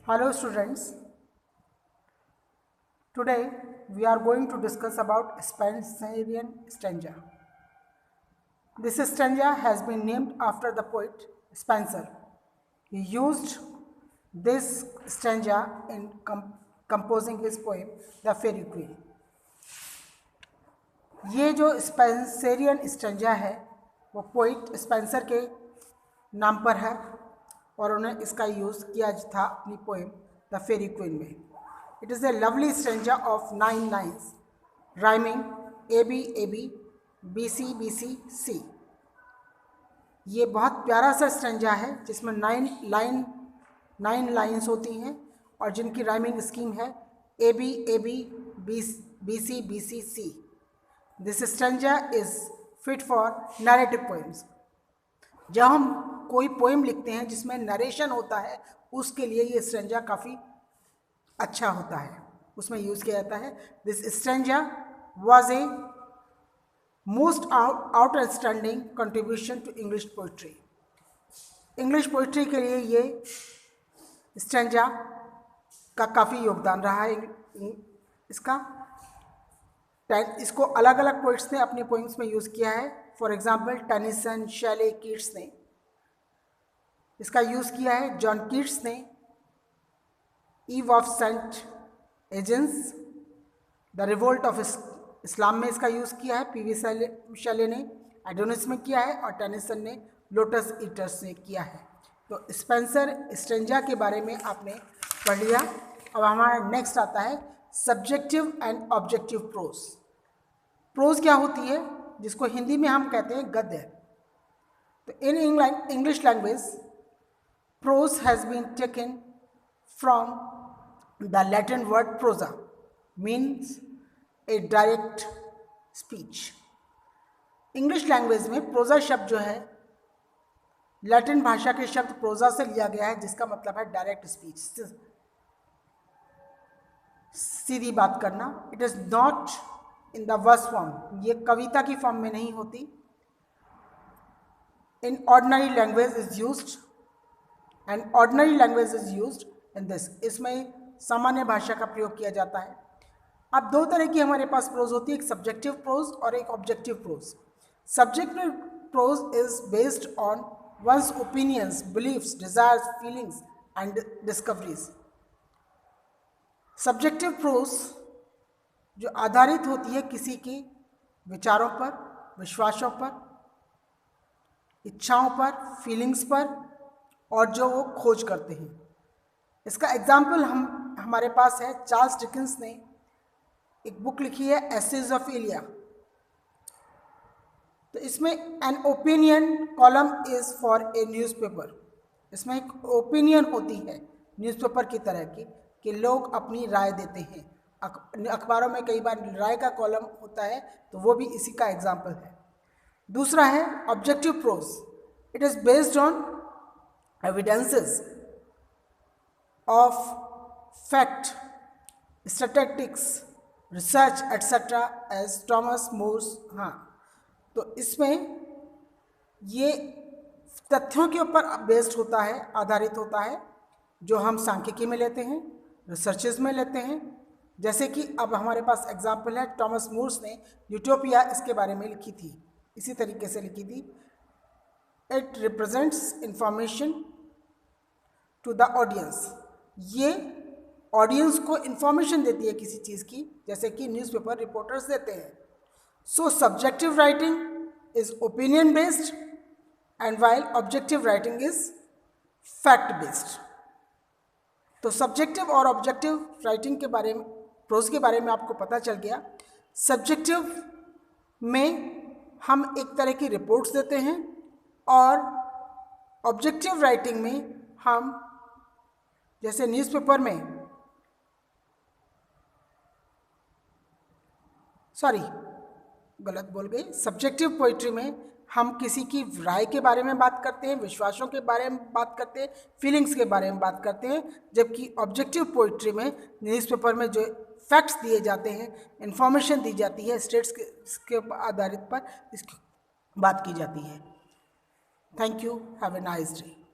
Hello students, today we are going to discuss about Spenserian stanza. This stanza has been named after the poet Spenser. He used this stanza in composing his poem The Fairy Queen. ये जो Spenserian stanza है वो poet Spencer के नाम पर है और उन्हें इसका यूज़ किया था अपनी पोएम द फेरी क्वीन में. It is a lovely stanza of 9 lines rhyming A B BC BC C. ये बहुत प्यारा सा स्टेंजा है जिसमें 9 लाइन्स होती हैं और जिनकी राइमिंग स्कीम है AB BC BC C. This stanza is fit for narrative poems. जब हम कोई पोएम लिखते हैं जिसमें नरेशन होता है उसके लिए ये स्टेंजा काफ़ी अच्छा होता है, उसमें यूज़ किया जाता है. This stanza was a most outstanding contribution to English poetry. English poetry के लिए ये स्टेंजा का काफ़ी योगदान रहा है. इसको अलग अलग पोइट्स ने अपने पोइम्स में यूज़ किया है. For example Tennyson, Shelley, Keats ने इसका यूज़ किया है. जॉन कीट्स ने Eve of Saint Agnes, the Revolt of Islam में इसका यूज़ किया है. पीवी शेले ने एडोनिस में किया है और टेनिसन ने लोटस ईटर्स ने किया है. तो स्पेंसर स्टेंजा के बारे में आपने पढ़ लिया. अब हमारा नेक्स्ट आता है subjective and objective prose. Prose क्या होती है जिसको हिंदी में हम कहते हैं गद्य. तो in English language prose has been taken from the Latin word prosa means a direct speech. English language में प्रोजा शब्द जो है लैटिन भाषा के शब्द प्रोजा से लिया गया है जिसका मतलब है डायरेक्ट स्पीच, सीधी बात करना. It is not in the verse form, ये कविता की फॉर्म में नहीं होती. In ordinary language is used and ordinary language is used in this. इसमें सामान्य भाषा का प्रयोग किया जाता है. अब दो तरह की हमारे पास प्रोज होती है, एक सब्जेक्टिव प्रोज और एक objective prose. Subjective prose is based on one's opinions, beliefs, desires, feelings and discoveries. Subjective prose जो आधारित होती है किसी के विचारों पर, विश्वासों पर, इच्छाओं पर, फीलिंग्स पर और जो वो खोज करते हैं. इसका एग्जाम्पल हमारे पास है. चार्ल्स डिकेंस ने एक बुक लिखी है एसेज ऑफ इलिया. तो इसमें an opinion column is for a newspaper. इसमें एक ओपिनियन होती है न्यूज़पेपर की तरह की कि लोग अपनी राय देते हैं. अखबारों में कई बार राय का कॉलम होता है तो वो भी इसी का एग्जाम्पल है. दूसरा है objective prose. It is based on evidences of fact, statistics, research etcetera as Thomas More's. हाँ, तो इसमें ये तथ्यों के ऊपर बेस्ड होता है, आधारित होता है, जो हम सांख्यिकी में लेते हैं, रिसर्चेज में लेते हैं. जैसे कि अब हमारे पास एग्जाम्पल है टॉमस मोर्स ने यूटोपिया इसके बारे में लिखी थी, इसी तरीके से लिखी थी. It represents information to the audience. ये ऑडियंस को इंफॉर्मेशन देती है किसी चीज़ की, जैसे कि न्यूज़पेपर रिपोर्टर्स देते हैं. So subjective writing is opinion based and while objective writing is fact based. तो सब्जेक्टिव और ऑब्जेक्टिव राइटिंग के बारे में, प्रोज के बारे में आपको पता चल गया. सब्जेक्टिव में हम एक तरह की रिपोर्ट्स देते हैं और ऑब्जेक्टिव राइटिंग में हम जैसे न्यूज़पेपर में गलत बोल गई. सब्जेक्टिव पोइट्री में हम किसी की राय के बारे में बात करते हैं, विश्वासों के बारे में बात करते हैं, फीलिंग्स के बारे में बात करते हैं. जबकि ऑब्जेक्टिव पोइट्री में न्यूज़पेपर में जो फैक्ट्स दिए जाते हैं, इंफॉर्मेशन दी जाती है, स्टेट्स के आधारित पर इसकी बात की जाती है. Thank you. Have a nice day.